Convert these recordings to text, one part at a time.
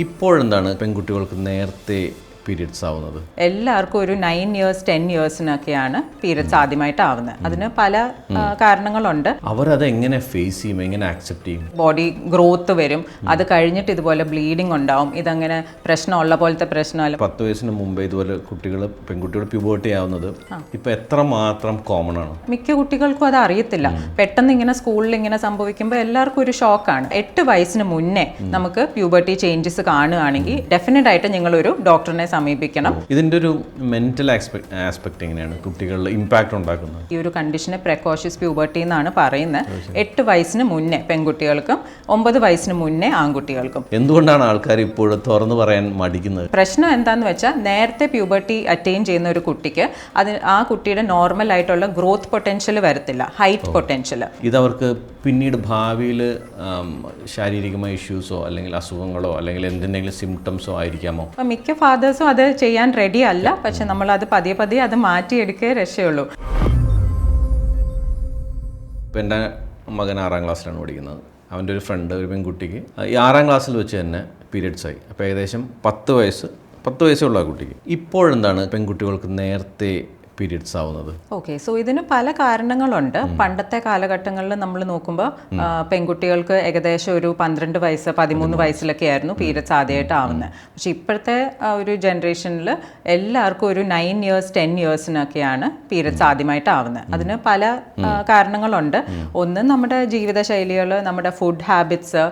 ഇപ്പോഴെന്താണ് പെൺകുട്ടികൾക്ക് നേരത്തെ പീരിയഡ്സ് ആവുന്നത്? എല്ലാവർക്കും ഒരു 9 years 10 yearsനൊക്കെയാണ് പീരിയഡ്സ് ആദ്യമായിട്ട് ആവുന്നത്. അതിന് പല കാരണങ്ങളുണ്ട്. അവരത് എങ്ങനെ ഫേസ് ചെയ്യും, എങ്ങനെ ആക്സെപ്റ്റ് ചെയ്യും? ബോഡി ഗ്രോത്ത് വരും, അത് കഴിഞ്ഞിട്ട് ഇതുപോലെ ബ്ലീഡിങ് ഉണ്ടാവും. ഇതങ്ങനെ പ്രശ്നമുള്ള പോലത്തെ പ്രശ്നമല്ല. 10 വയസ്സിന് മുമ്പേ ഇതുപോലെ പെൺകുട്ടികൾ പ്യൂബർട്ടി ആവുന്നത് ഇപ്പൊ എത്രമാത്രം കോമൺ ആണ്? മിക്ക കുട്ടികൾക്കും അത് അറിയത്തില്ല. പെട്ടെന്ന് ഇങ്ങനെ സ്കൂളിൽ ഇങ്ങനെ സംഭവിക്കുമ്പോൾ എല്ലാവർക്കും ഒരു ഷോക്കാണ്. 8 വയസ്സിന് മുന്നേ നമുക്ക് പ്യൂബർട്ടി ചേഞ്ചസ് കാണുകയാണെങ്കിൽ ഡെഫിനറ്റ് ആയിട്ട് നിങ്ങളൊരു ഡോക്ടറിനെ സമീപിക്കണം. ഇതിന്റെ ഒരു മെന്റൽ ആസ്പെക്ട് എങ്ങനെയാണ് കുട്ടികളിൽ ഇമ്പാക്ട് ഉണ്ടാക്കുന്നത്? ഈ ഒരു കണ്ടീഷനെ പ്രെക്കോഷ്യസ് പ്യൂബർട്ടി എന്നാണ് പറയുന്നത്. 8 വയസ്സിന് മുന്നേ പെൺകുട്ടികൾക്കും 9 വയസ്സിന് മുന്നേ ആൺകുട്ടികൾക്കും. എന്തുകൊണ്ടാണ് ആൾക്കാർ ഇപ്പോഴും തുറന്നു പറയാൻ മടിക്കുന്നത്? പ്രശ്നം എന്താന്ന് വെച്ചാൽ നേരത്തെ പ്യൂബർട്ടി അറ്റൈൻ ചെയ്യുന്ന ഒരു കുട്ടിക്ക് ആ കുട്ടിയുടെ നോർമൽ ആയിട്ടുള്ള ഗ്രോത്ത് പൊട്ടൻഷ്യൽ വരത്തില്ല, ഹൈറ്റ് പൊട്ടൻഷ്യൽ. ഇതവർക്ക് പിന്നീട് ഭാവിയിൽ ശാരീരികമായ ഇഷ്യൂസോ അല്ലെങ്കിൽ അസുഖങ്ങളോ അല്ലെങ്കിൽ എന്തെങ്കിലും സിംറ്റംസോ ആയിരിക്കാമോ? അപ്പം മിക്ക ഫാദേഴ്സും അത് ചെയ്യാൻ റെഡി അല്ല. പക്ഷെ നമ്മളത് പതിയെ അത് മാറ്റിയെടുക്കേ രക്ഷയുള്ളൂ. ഇപ്പം എൻ്റെ മകൻ 6ാം ക്ലാസ്സിലാണ് പഠിക്കുന്നത്. അവൻ്റെ ഒരു ഫ്രണ്ട്, ഒരു പെൺകുട്ടിക്ക് ഈ 6ാം ക്ലാസ്സിൽ വെച്ച് തന്നെ പീരിയഡ്സ് ആയി. അപ്പോൾ ഏകദേശം 10 വയസ്സേ ഉള്ള ആ കുട്ടിക്ക്. ഇപ്പോഴെന്താണ് പെൺകുട്ടികൾക്ക് നേരത്തെ പീരിയഡ്സ് ആവുന്നത്? ഓക്കെ, സോ ഇതിന് പല കാരണങ്ങളുണ്ട്. പണ്ടത്തെ കാലഘട്ടങ്ങളിൽ നമ്മൾ നോക്കുമ്പോൾ പെൺകുട്ടികൾക്ക് ഏകദേശം ഒരു 12 വയസ്സ് 13 വയസ്സിലൊക്കെ ആയിരുന്നു പീരിയഡ്സ് ആദ്യമായിട്ട് ആവുന്നത്. പക്ഷെ ഇപ്പോഴത്തെ ഒരു ജനറേഷനിൽ എല്ലാവർക്കും ഒരു 9 years 10 yearsനൊക്കെയാണ് പീരിയഡ്സ് ആദ്യമായിട്ട് ആവുന്നത്. അതിന് പല കാരണങ്ങളുണ്ട്. ഒന്ന് നമ്മുടെ ജീവിതശൈലികൾ, നമ്മുടെ ഫുഡ് ഹാബിറ്റ്സ്,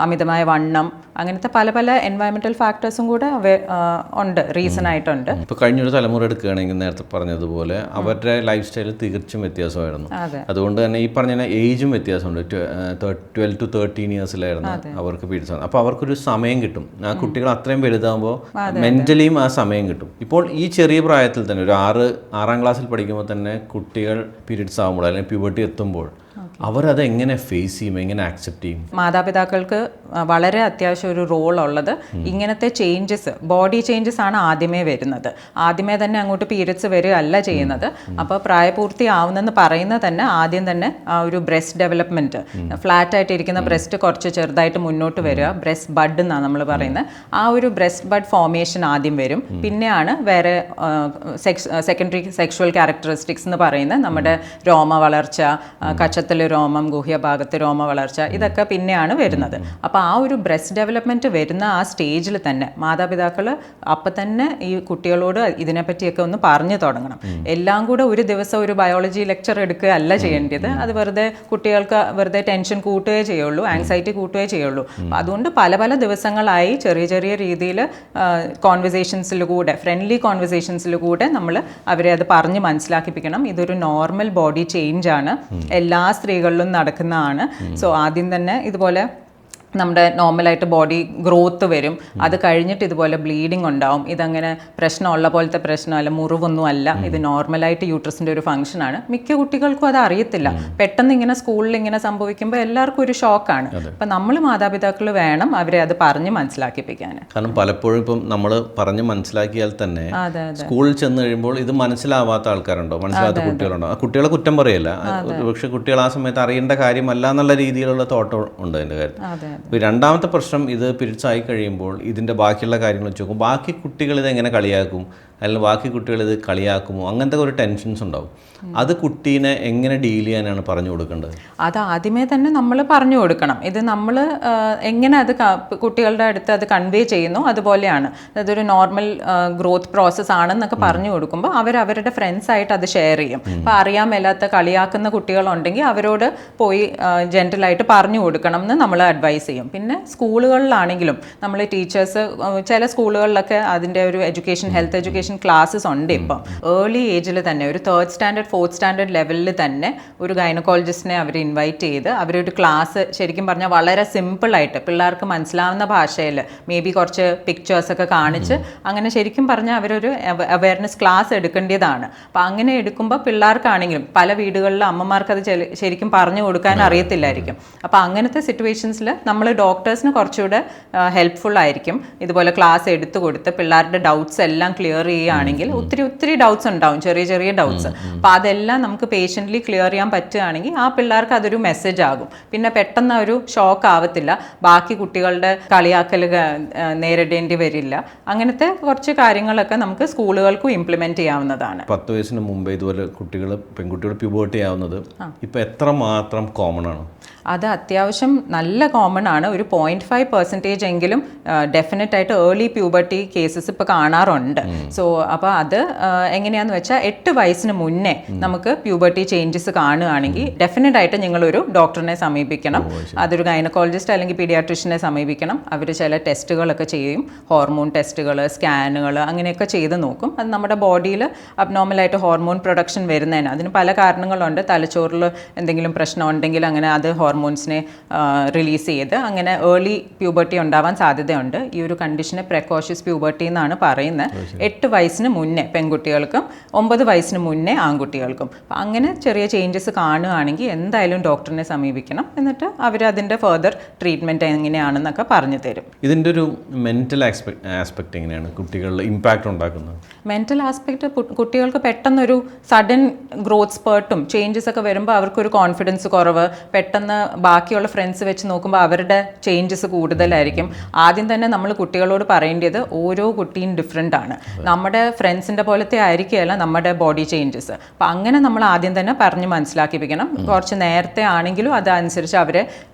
അമിതമായ വണ്ണം, അങ്ങനത്തെ പല എൻവയറമെന്റൽ ഫാക്ടേഴ്സും കൂടെ ഉണ്ട്, റീസൺ ആയിട്ടുണ്ട്. ഇപ്പോൾ കഴിഞ്ഞൊരു തലമുറ എടുക്കുകയാണെങ്കിൽ നേരത്തെ പറഞ്ഞതുപോലെ അവരുടെ ലൈഫ് സ്റ്റൈൽ തികച്ചും വ്യത്യാസമായിരുന്നു. അതുകൊണ്ട് തന്നെ ഈ പറഞ്ഞ ഏജും വ്യത്യാസമുണ്ട്. 12 to 13 yearsലായിരുന്നു അവർക്ക് പീരിയഡ്സ്. അപ്പോൾ അവർക്കൊരു സമയം കിട്ടും. ആ കുട്ടികൾ അത്രയും വലുതാകുമ്പോൾ മെന്റലിയും ആ സമയം കിട്ടും. ഇപ്പോൾ ഈ ചെറിയ പ്രായത്തിൽ തന്നെ ഒരു 6ാം ക്ലാസ്സിൽ പഠിക്കുമ്പോൾ തന്നെ കുട്ടികൾ പീരിയഡ്സ് ആകുമ്പോൾ അല്ലെങ്കിൽ പ്യൂബർട്ടി എത്തുമ്പോൾ അവരത് എങ്ങനെ ഫേസ് ചെയ്യും, എങ്ങനെ ആക്സെപ്റ്റ് ചെയ്യും? മാതാപിതാക്കൾക്ക് വളരെ അത്യാവശ്യം ഒരു റോൾ ഉള്ളത് ഇങ്ങനത്തെ ചേഞ്ചസ്, ബോഡി ചേഞ്ചസ് ആണ് ആദ്യമേ വരുന്നത്. ആദ്യമേ തന്നെ അങ്ങോട്ട് പീരിയഡ്സ് വരികയല്ല ചെയ്യുന്നത്. അപ്പോൾ പ്രായപൂർത്തി ആവുന്നെന്ന് പറയുന്നത് തന്നെ ആദ്യം തന്നെ ആ ഒരു ബ്രസ്റ്റ് ഡെവലപ്മെൻറ്റ്, ഫ്ലാറ്റ് ആയിട്ടിരിക്കുന്ന ബ്രസ്റ്റ് കുറച്ച് ചെറുതായിട്ട് മുന്നോട്ട് വരിക, ബ്രസ്റ്റ് ബഡ് എന്നാണ് നമ്മൾ പറയുന്നത്. ആ ഒരു ബ്രസ്റ്റ് ബഡ് ഫോർമേഷൻ ആദ്യം വരും. പിന്നെയാണ് വേറെ സെക്കൻഡറി സെക്ഷുവൽ ക്യാരക്ടറിസ്റ്റിക്സ് എന്ന് പറയുന്നത് നമ്മുടെ രോമ വളർച്ച, കച്ചത്തിൽ രോമം, ഗുഹ്യഭാഗത്ത് രോമ വളർച്ച, ഇതൊക്കെ പിന്നെയാണ് വരുന്നത്. അപ്പോൾ ആ ഒരു ബ്രസ്റ്റ് ഡെവലപ്മെൻറ്റ് വരുന്ന ആ സ്റ്റേജിൽ തന്നെ മാതാപിതാക്കൾ അപ്പം തന്നെ ഈ കുട്ടികളോട് ഇതിനെപ്പറ്റിയൊക്കെ ഒന്ന് പറഞ്ഞു തുടങ്ങണം. എല്ലാം കൂടെ ഒരു ദിവസം ഒരു ബയോളജി ലെക്ചർ എടുക്കുകയല്ല ചെയ്യേണ്ടത്. അത് കുട്ടികൾക്ക് വെറുതെ ടെൻഷൻ കൂട്ടുകയേ ചെയ്യുള്ളൂ, ആങ്സൈറ്റി കൂട്ടുകയേ ചെയ്യുള്ളൂ. അതുകൊണ്ട് പല ദിവസങ്ങളായി ചെറിയ രീതിയിൽ കോൺവെർസേഷൻസിലൂടെ, ഫ്രണ്ട്ലി കോൺവെർസേഷൻസിലൂടെ നമ്മൾ അവരെ അത് പറഞ്ഞ് മനസ്സിലാക്കിപ്പിക്കണം. ഇതൊരു നോർമൽ ബോഡി ചേഞ്ച് ആണ്, എല്ലാ സ്ത്രീകളിലും നടക്കുന്നതാണ്. സോ ആദ്യം തന്നെ ഇതുപോലെ നമ്മുടെ നോർമലായിട്ട് ബോഡി ഗ്രോത്ത് വരും, അത് കഴിഞ്ഞിട്ട് ഇതുപോലെ ബ്ലീഡിങ് ഉണ്ടാവും. ഇതങ്ങനെ പ്രശ്നമുള്ള പോലത്തെ പ്രശ്നമല്ല, മുറിവൊന്നും അല്ല. ഇത് നോർമലായിട്ട് യൂട്രസിൻ്റെ ഒരു ഫംഗ്ഷനാണ്. മിക്ക കുട്ടികൾക്കും അത് അറിയത്തില്ല. പെട്ടെന്ന് ഇങ്ങനെ സ്കൂളിൽ ഇങ്ങനെ സംഭവിക്കുമ്പോൾ എല്ലാവർക്കും ഒരു ഷോക്കാണ്. അപ്പം നമ്മൾ മാതാപിതാക്കൾ വേണം അവരെ അത് പറഞ്ഞ് മനസ്സിലാക്കിപ്പിക്കാൻ. കാരണം പലപ്പോഴും ഇപ്പം നമ്മൾ പറഞ്ഞ് മനസ്സിലാക്കിയാൽ തന്നെ സ്കൂളിൽ ചെന്ന് കഴിയുമ്പോൾ ഇത് മനസ്സിലാവാത്ത ആൾക്കാരുണ്ടോ, മനസ്സിലാവാത്ത കുട്ടികളുണ്ടോ? ആ കുട്ടികളെ കുറ്റം പറയല്ല, പക്ഷെ കുട്ടികൾ ആ സമയത്ത് അറിയേണ്ട കാര്യമല്ല എന്നുള്ള രീതിയിലുള്ള തോട്ടം ഉണ്ട് അതിൻ്റെ കാര്യം. രണ്ടാമത്തെ പ്രശ്നം, ഇത് പീരിയഡ്സ് ആയി കഴിയുമ്പോൾ ഇതിൻ്റെ ബാക്കിയുള്ള കാര്യങ്ങൾ വെച്ച് നോക്കും, ബാക്കി കുട്ടികൾ ഇതെങ്ങനെ കളിയാക്കും, അല്ലെങ്കിൽ ബാക്കി കുട്ടികൾ ഇത് കളിയാക്കുമോ, അങ്ങനത്തെ ഒരു ടെൻഷൻസ് ഉണ്ടാവും. അത് കുട്ടീനെ എങ്ങനെ ഡീൽ ചെയ്യാനാണ് പറഞ്ഞു കൊടുക്കേണ്ടത്? അത് ആദ്യമേ തന്നെ നമ്മൾ പറഞ്ഞു കൊടുക്കണം. ഇത് നമ്മൾ എങ്ങനെ അത് കുട്ടികളുടെ അടുത്ത് അത് കൺവേ ചെയ്യുന്നു അതുപോലെയാണ്. അതൊരു നോർമൽ ഗ്രോത്ത് പ്രോസസ്സ് ആണെന്നൊക്കെ പറഞ്ഞു കൊടുക്കുമ്പോൾ അവരവരുടെ ഫ്രണ്ട്സായിട്ട് അത് ഷെയർ ചെയ്യും. അപ്പോൾ അറിയാൻ മേലാത്ത കളിയാക്കുന്ന കുട്ടികളുണ്ടെങ്കിൽ അവരോട് പോയി ജെൻറ്റലായിട്ട് പറഞ്ഞു കൊടുക്കണം എന്ന് നമ്മൾ അഡ്വൈസ് ചെയ്യും. പിന്നെ സ്കൂളുകളിലാണെങ്കിലും നമ്മൾ ടീച്ചേഴ്സ്, ചില സ്കൂളുകളിലൊക്കെ അതിൻ്റെ ഒരു ഹെൽത്ത് എഡ്യൂക്കേഷൻ ക്ലാസ്സസ് ഉണ്ട്. ഇപ്പം ഏർലി ഏജിൽ തന്നെ ഒരു 3rd standard 4th standard ലെവലിൽ തന്നെ ഒരു ഗൈനക്കോളജിസ്റ്റിനെ അവർ ഇൻവൈറ്റ് ചെയ്ത് അവരൊരു ക്ലാസ് ശരിക്കും പറഞ്ഞാൽ വളരെ സിമ്പിളായിട്ട് പിള്ളേർക്ക് മനസ്സിലാവുന്ന ഭാഷയിൽ മേ ബി കുറച്ച് പിക്ചേഴ്സൊക്കെ കാണിച്ച് അങ്ങനെ ശരിക്കും പറഞ്ഞാൽ അവരൊരു അവയർനെസ് ക്ലാസ് എടുക്കേണ്ടതാണ്. അപ്പം അങ്ങനെ എടുക്കുമ്പോൾ പിള്ളേർക്കാണെങ്കിലും പല വീടുകളിലും അമ്മമാർക്ക് അത് ശരിക്കും പറഞ്ഞു കൊടുക്കാൻ അറിയത്തില്ലായിരിക്കും. അപ്പോൾ അങ്ങനത്തെ സിറ്റുവേഷൻസിൽ നമ്മൾ ഡോക്ടേഴ്സിന് കുറച്ചുകൂടെ ഹെൽപ്ഫുൾ ആയിരിക്കും. ഇതുപോലെ ക്ലാസ് എടുത്തു കൊടുത്ത് പിള്ളേരുടെ ഡൗട്ട്സ് എല്ലാം ക്ലിയർ ചെയ്യുകയാണെങ്കിൽ ഒത്തിരി ഡൗട്ട്സ് ഉണ്ടാവും, ചെറിയ ഡൗട്ട്സ്. അപ്പോൾ അതെല്ലാം നമുക്ക് പേഷ്യൻ്റ്ലി ക്ലിയർ ചെയ്യാൻ പറ്റുകയാണെങ്കിൽ ആ പിള്ളേർക്ക് അതൊരു മെസ്സേജ് ആകും. പിന്നെ പെട്ടെന്ന് ഒരു ഷോക്ക് ആവത്തില്ല, ബാക്കി കുട്ടികളുടെ കളിയാക്കൽ നേരിടേണ്ടി വരില്ല. അങ്ങനത്തെ കുറച്ച് കാര്യങ്ങളൊക്കെ നമുക്ക് സ്കൂളുകൾക്കും ഇംപ്ലിമെന്റ് ചെയ്യാവുന്നതാണ്. 10 വയസ്സിന് മുമ്പേ ഇതുപോലെ പെൺകുട്ടികൾ പ്യൂബേർട്ടി ആവുന്നത് ഇപ്പൊ എത്രമാത്രം കോമൺ ആണ്? അത് അത്യാവശ്യം നല്ല കോമൺ ആണ്. ഒരു 0.5% എങ്കിലും ഡെഫിനറ്റ് ആയിട്ട് ഏർലി പ്യൂബർട്ടി കേസസ് ഇപ്പോൾ കാണാറുണ്ട്. സോ അപ്പോൾ അത് എങ്ങനെയാണെന്ന് വെച്ചാൽ 8 വയസ്സിന് മുന്നേ നമുക്ക് പ്യൂബർട്ടി ചേഞ്ചസ് കാണുകയാണെങ്കിൽ ഡെഫിനറ്റ് ആയിട്ട് നിങ്ങളൊരു ഡോക്ടറിനെ സമീപിക്കണം. അതൊരു ഗൈനക്കോളജിസ്റ്റ് അല്ലെങ്കിൽ പീഡിയാട്രിഷ്യനെ സമീപിക്കണം. അവർ ചില ടെസ്റ്റുകളൊക്കെ ചെയ്യും, ഹോർമോൺ ടെസ്റ്റുകൾ, സ്കാനുകൾ, അങ്ങനെയൊക്കെ ചെയ്ത് നോക്കും. അത് നമ്മുടെ ബോഡിയിൽ അബ്നോർമലായിട്ട് ഹോർമോൺ പ്രൊഡക്ഷൻ വരുന്നതിന് അതിന് പല കാരണങ്ങളുണ്ട്. തലച്ചോറിൽ എന്തെങ്കിലും പ്രശ്നം ഉണ്ടെങ്കിൽ അങ്ങനെ അത് ഹോർമോൺസിനെ റിലീസ് ചെയ്ത് അങ്ങനെ ഏർലി പ്യൂബർട്ടി ഉണ്ടാവാൻ സാധ്യതയുണ്ട്. ഈ ഒരു കണ്ടീഷനെ പ്രെക്കോഷ്യസ് പ്യൂബർട്ടി എന്നാണ് പറയുന്നത്. 8 വയസ്സിന് മുന്നേ പെൺകുട്ടികൾക്കും 9 വയസ്സിന് മുന്നേ ആൺകുട്ടികൾക്കും. അപ്പം അങ്ങനെ ചെറിയ ചേഞ്ചസ് കാണുകയാണെങ്കിൽ എന്തായാലും ഡോക്ടറിനെ സമീപിക്കണം. എന്നിട്ട് അവർ അതിൻ്റെ ഫർദർ ട്രീറ്റ്മെൻറ്റ് എങ്ങനെയാണെന്നൊക്കെ പറഞ്ഞു തരും. ഇതിൻ്റെ ഒരു മെൻ്റൽ ആസ്പെക്ട് എങ്ങനെയാണ് കുട്ടികളിൽ ഇമ്പാക്റ്റ് ഉണ്ടാക്കുന്നത്? മെൻ്റൽ ആസ്പെക്റ്റ് കുട്ടികൾക്ക് പെട്ടെന്നൊരു സഡൻ ഗ്രോത്ത് സ്പേർട്ടും ചേഞ്ചസ് ഒക്കെ വരുമ്പോൾ അവർക്കൊരു കോൺഫിഡൻസ് കുറവ്, പെട്ടെന്ന് ബാക്കിയുള്ള ഫ്രണ്ട്സ് വെച്ച് നോക്കുമ്പോൾ അവരുടെ ചേഞ്ചസ് കൂടുതലായിരിക്കും. ആദ്യം തന്നെ നമ്മൾ കുട്ടികളോട് പറയേണ്ടത് ഓരോ കുട്ടിയും ഡിഫറെൻ്റ് ആണ്. നമ്മുടെ ഫ്രണ്ട്സിൻ്റെ പോലത്തെ ആയിരിക്കുകയല്ല നമ്മുടെ ബോഡി ചേഞ്ചസ്. അപ്പം അങ്ങനെ നമ്മൾ ആദ്യം തന്നെ പറഞ്ഞ് മനസ്സിലാക്കിപ്പിക്കണം. കുറച്ച് നേരത്തെ ആണെങ്കിലും അതനുസരിച്ച് അവരെ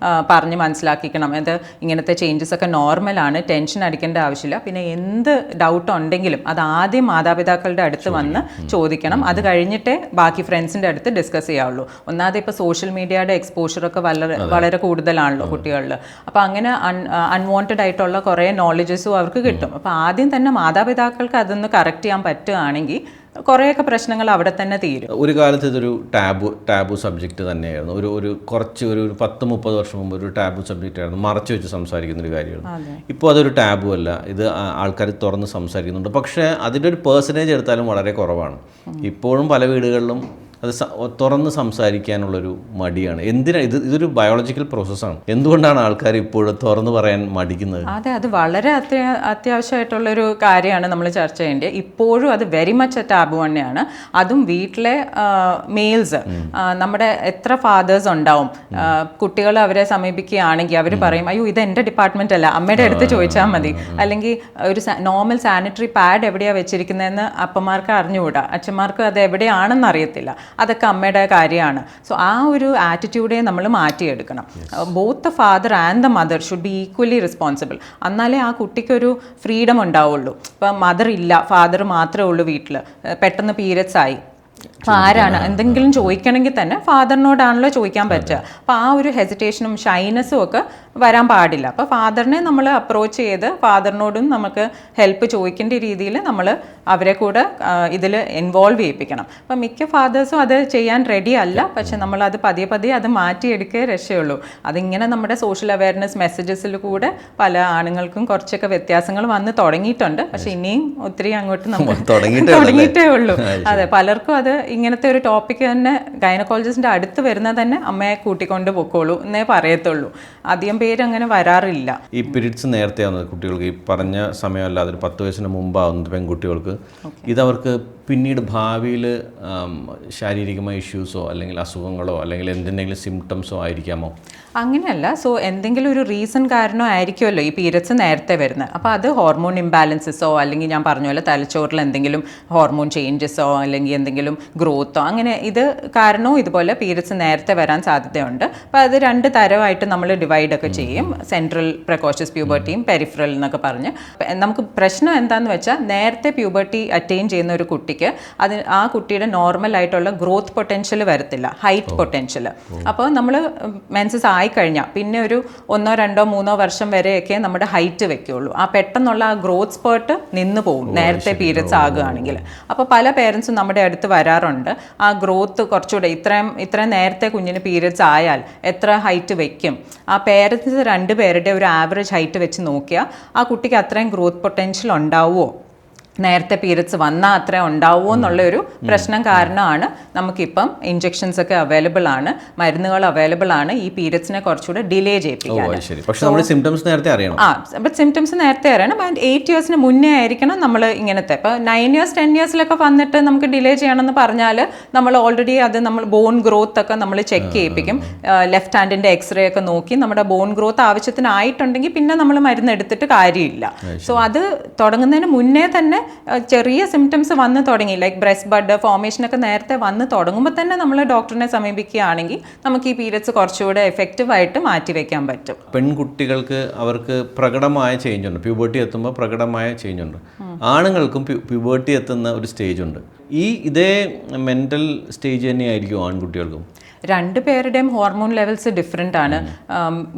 പറഞ്ഞ് മനസ്സിലാക്കിക്കണം. അത് ഇങ്ങനത്തെ ചേഞ്ചസ് ഒക്കെ നോർമലാണ്, ടെൻഷൻ അടിക്കേണ്ട ആവശ്യമില്ല. പിന്നെ എന്ത് ഡൗട്ട് ഉണ്ടെങ്കിലും അത് ആദ്യം മാതാപിതാക്കളുടെ അടുത്ത് വന്ന് ചോദിക്കണം. അത് കഴിഞ്ഞിട്ടേ ബാക്കി ഫ്രണ്ട്സിൻ്റെ അടുത്ത് ഡിസ്കസ് ചെയ്യാവുള്ളൂ. ഒന്നാമത് ഇപ്പോൾ സോഷ്യൽ മീഡിയയുടെ എക്സ്പോഷറൊക്കെ വളരെ കൂടുതലാണല്ലോ കുട്ടികളിൽ. അപ്പോൾ അങ്ങനെ അൺവാണ്ടഡ് ആയിട്ടുള്ള കുറേ നോളജസും അവർക്ക് കിട്ടും. അപ്പോൾ ആദ്യം തന്നെ മാതാപിതാക്കൾക്ക് അതൊന്ന് കറക്റ്റ് ചെയ്യാൻ പറ്റുകയാണെങ്കിൽ കുറേയൊക്കെ പ്രശ്നങ്ങൾ അവിടെ തന്നെ തീരും. ഒരു കാലത്ത് ഇതൊരു ടാബു സബ്ജക്റ്റ് തന്നെയായിരുന്നു. ഒരു 10-30 വർഷം മുമ്പ് ഒരു ടാബു സബ്ജക്റ്റ് ആയിരുന്നു, മറച്ചു വെച്ച് സംസാരിക്കുന്ന ഒരു കാര്യമാണ്. ഇപ്പോൾ അതൊരു ടാബു അല്ല, ഇത് ആൾക്കാർ തുറന്ന് സംസാരിക്കുന്നുണ്ട്. പക്ഷേ അതിൻ്റെ ഒരു പേഴ്സൻറ്റേജ് എടുത്താലും വളരെ കുറവാണ്. ഇപ്പോഴും പല വീടുകളിലും അത് തുറന്ന് സംസാരിക്കാനുള്ളൊരു മടിയാണ്. ഇതൊരു ബയോളജിക്കൽ പ്രോസസ്സാണ്. എന്തുകൊണ്ടാണ് ആൾക്കാർ ഇപ്പോഴും തുറന്ന് പറയാൻ മടിക്കുന്നത്? അതെ, അത് വളരെ അത്യാവശ്യമായിട്ടുള്ളൊരു കാര്യമാണ് നമ്മൾ ചർച്ച ചെയ്യേണ്ടത്. ഇപ്പോഴും അത് വെരി മച്ച് ടാബു തന്നെയാണ്. അതും വീട്ടിലെ മെയിൽസ്, നമ്മുടെ എത്ര ഫാദേഴ്സ് ഉണ്ടാവും, കുട്ടികൾ അവരെ സമീപിക്കുകയാണെങ്കിൽ അവർ പറയും, അയ്യോ ഇത് എൻ്റെ ഡിപ്പാർട്ട്മെൻ്റ് അല്ല, അമ്മയുടെ അടുത്ത് ചോദിച്ചാൽ മതി. അല്ലെങ്കിൽ ഒരു നോർമൽ സാനിറ്ററി പാഡ് എവിടെയാണ് വെച്ചിരിക്കുന്നതെന്ന് അപ്പന്മാർക്ക് അറിഞ്ഞുകൂടാ, അച്ഛന്മാർക്ക് അത് എവിടെയാണെന്ന് അറിയത്തില്ല. അതൊക്കെ അമ്മയുടെ കാര്യമാണ്. സോ ആ ഒരു ആറ്റിറ്റ്യൂഡെ നമ്മൾ മാറ്റിയെടുക്കണം. Both the father and the mother should be equally responsible. എന്നാലേ ആ കുട്ടിക്കൊരു ഫ്രീഡം ഉണ്ടാവുള്ളൂ. ഇപ്പം മദർ ഇല്ല, ഫാദർ മാത്രമേ ഉള്ളൂ വീട്ടിൽ, പെട്ടെന്ന് പീരിയഡ്സ് ആയി, അപ്പോൾ ആരാണ് എന്തെങ്കിലും ചോദിക്കണമെങ്കിൽ തന്നെ ഫാദറിനോടാണല്ലോ ചോദിക്കാൻ പറ്റുക. അപ്പോൾ ആ ഒരു ഹെസിറ്റേഷനും ഷൈനസും ഒക്കെ വരാൻ പാടില്ല. അപ്പോൾ ഫാദറിനെ നമ്മൾ അപ്രോച്ച് ചെയ്ത് ഫാദറിനോടും നമുക്ക് ഹെൽപ്പ് ചോദിക്കേണ്ട രീതിയിൽ നമ്മൾ അവരെ കൂടെ ഇതിൽ ഇൻവോൾവ് ചെയ്യിപ്പിക്കണം. അപ്പം മിക്ക ഫാദേഴ്സും അത് ചെയ്യാൻ റെഡി അല്ല. പക്ഷെ നമ്മളത് പതിയെ അത് മാറ്റിയെടുക്കേ രക്ഷയുള്ളൂ. അതിങ്ങനെ നമ്മുടെ സോഷ്യൽ അവയർനെസ് മെസ്സേജസിൽ കൂടെ പല ആണുങ്ങൾക്കും കുറച്ചൊക്കെ വ്യത്യാസങ്ങൾ വന്ന് തുടങ്ങിയിട്ടുണ്ട്. പക്ഷെ ഇനിയും ഒത്തിരി അങ്ങോട്ട് നമ്മൾ തുടങ്ങിയിട്ടേ ഉള്ളൂ. അതെ, പലർക്കും അത് ഇങ്ങനത്തെ ഒരു ടോപ്പിക്ക് തന്നെ ഗൈനക്കോളജിസ്റ്റിൻ്റെ അടുത്ത് വരുന്നത് തന്നെ അമ്മയെ കൂട്ടിക്കൊണ്ട് പൊക്കോളൂ എന്നേ പറയത്തുള്ളൂ. അധികം പേര് അങ്ങനെ വരാറില്ല. ഈ പീരീഡ്സ് നേരത്തെ ആവുന്നത് കുട്ടികൾക്ക് ഈ പറഞ്ഞ സമയമല്ലാതെ 10 വയസ്സിന് മുമ്പാവുന്നത് പെൺകുട്ടികൾക്ക്, ഇതവർക്ക് പിന്നീട് ഭാവിയിൽ ശാരീരികമായ ഇഷ്യൂസോ അല്ലെങ്കിൽ അസുഖങ്ങളോ അല്ലെങ്കിൽ എന്തെങ്കിലും സിംറ്റംസോ ആയിരിക്കാമോ? അങ്ങനെയല്ല. സോ എന്തെങ്കിലും ഒരു റീസൺ കാരണോ ആയിരിക്കുമല്ലോ ഈ പീരിയഡ്സ് നേരത്തെ വരുന്നത്. അപ്പോൾ അത് ഹോർമോൺ ഇംബാലൻസസോ അല്ലെങ്കിൽ ഞാൻ പറഞ്ഞ പോലെ തലച്ചോറിൽ എന്തെങ്കിലും ഹോർമോൺ ചേഞ്ചസോ അല്ലെങ്കിൽ എന്തെങ്കിലും ഗ്രോത്തോ അങ്ങനെ ഇത് കാരണവും ഇതുപോലെ പീരിയഡ്സ് നേരത്തെ വരാൻ സാധ്യതയുണ്ട്. അപ്പോൾ അത് 2 തരമായിട്ട് നമ്മൾ ഡിവൈഡ് ഒക്കെ ചെയ്യും. സെൻട്രൽ പ്രെക്കോഷ്യസ് പ്യൂബർട്ടിയും പെരിഫറൽ എന്നൊക്കെ പറഞ്ഞ്. നമുക്ക് പ്രശ്നം എന്താണെന്ന് വെച്ചാൽ നേരത്തെ പ്യൂബർട്ടി അറ്റൈൻ ചെയ്യുന്ന ഒരു കുട്ടിക്ക് ആ കുട്ടിയുടെ നോർമൽ ആയിട്ടുള്ള ഗ്രോത്ത് പൊട്ടൻഷ്യൽ വരത്തില്ല, ഹൈറ്റ് പൊട്ടൻഷ്യൽ. അപ്പോൾ നമ്മൾ മെൻസസ് ആയിക്കഴിഞ്ഞാൽ പിന്നെ ഒരു 1, 2, 3 വർഷം വരെയൊക്കെ നമ്മുടെ ഹൈറ്റ് വെക്കുകയുള്ളൂ. ആ പെട്ടെന്നുള്ള ആ ഗ്രോത്ത് സ്പേർട്ട് നിന്ന് പോകും നേരത്തെ പീരിയഡ്സ് ആകുകയാണെങ്കിൽ. അപ്പോൾ പല പേരൻസും നമ്മുടെ അടുത്ത് വരാറുണ്ട്, ആ ഗ്രോത്ത് കുറച്ചുകൂടെ ഇത്രയും നേരത്തെ കുഞ്ഞിന് പീരിയഡ്സ് ആയാൽ എത്ര ഹൈറ്റ് വെക്കും, ആ പേരൻസ് 2 പേരുടെ ഒരു ആവറേജ് ഹൈറ്റ് വെച്ച് നോക്കിയാൽ ആ കുട്ടിക്ക് അത്രയും ഗ്രോത്ത് പൊട്ടൻഷ്യൽ ഉണ്ടാവുമോ നേരത്തെ പീരിയഡ്സ് വന്നാൽ അത്ര ഉണ്ടാവുമോ എന്നുള്ളൊരു പ്രശ്നം കാരണമാണ് നമുക്കിപ്പം ഇഞ്ചെക്ഷൻസ് ഒക്കെ അവൈലബിൾ ആണ്, മരുന്നുകൾ അവൈലബിൾ ആണ് ഈ പീരിയഡ്സിനെ കുറച്ചുകൂടെ ഡിലേ ചെയ്യിപ്പിക്കാൻ. സിംറ്റംസ് നേരത്തെ അറിയണം. ബട്ട് സിംറ്റംസ് നേരത്തെ അറിയണം. ആൻഡ് 8 ഇയേഴ്സിന് മുന്നേ ആയിരിക്കണം നമ്മൾ ഇങ്ങനത്തെ. ഇപ്പോൾ 9 ഇയേഴ്സ് 10 ഇയേഴ്സിലൊക്കെ വന്നിട്ട് നമുക്ക് ഡിലേ ചെയ്യണമെന്ന് പറഞ്ഞാൽ നമ്മൾ ഓൾറെഡി അത് നമ്മൾ ബോൺ ഗ്രോത്ത് ഒക്കെ നമ്മൾ ചെക്ക് ചെയ്യിപ്പിക്കും. ലെഫ്റ്റ് ഹാൻഡിൻ്റെ എക്സ്റേ ഒക്കെ നോക്കി നമ്മുടെ ബോൺ ഗ്രോത്ത് ആവശ്യത്തിനായിട്ടുണ്ടെങ്കിൽ പിന്നെ നമ്മൾ മരുന്ന് എടുത്തിട്ട് കാര്യമില്ല. സോ അത് തുടങ്ങുന്നതിന് മുന്നേ തന്നെ ചെറിയ സിംറ്റംസ് വന്ന് തുടങ്ങി, ലൈക്ക് ബ്രസ്റ്റ് ബഡ് ഫോർമേഷൻ ഒക്കെ നേരത്തെ വന്ന് തുടങ്ങുമ്പോൾ തന്നെ നമ്മൾ ഡോക്ടറിനെ സമീപിക്കുകയാണെങ്കിൽ നമുക്ക് ഈ പീരിയഡ്സ് കുറച്ചുകൂടെ എഫക്റ്റീവായിട്ട് മാറ്റിവെക്കാൻ പറ്റും. പെൺകുട്ടികൾക്ക് അവർക്ക് പ്രകടമായ ചേഞ്ച് ഉണ്ട്, പ്യൂബർട്ടി എത്തുമ്പോൾ പ്രകടമായ ചേഞ്ച് ഉണ്ട്. ആണുങ്ങൾക്കും പ്യൂബർട്ടി എത്തുന്ന ഒരു സ്റ്റേജ് ഉണ്ട്. ഇതേ മെൻ്റൽ സ്റ്റേജ് തന്നെയായിരിക്കും ആൺകുട്ടികൾക്കും? രണ്ടുപേരുടെയും ഹോർമോൺ ലെവൽസ് ഡിഫറെൻ്റ് ആണ്.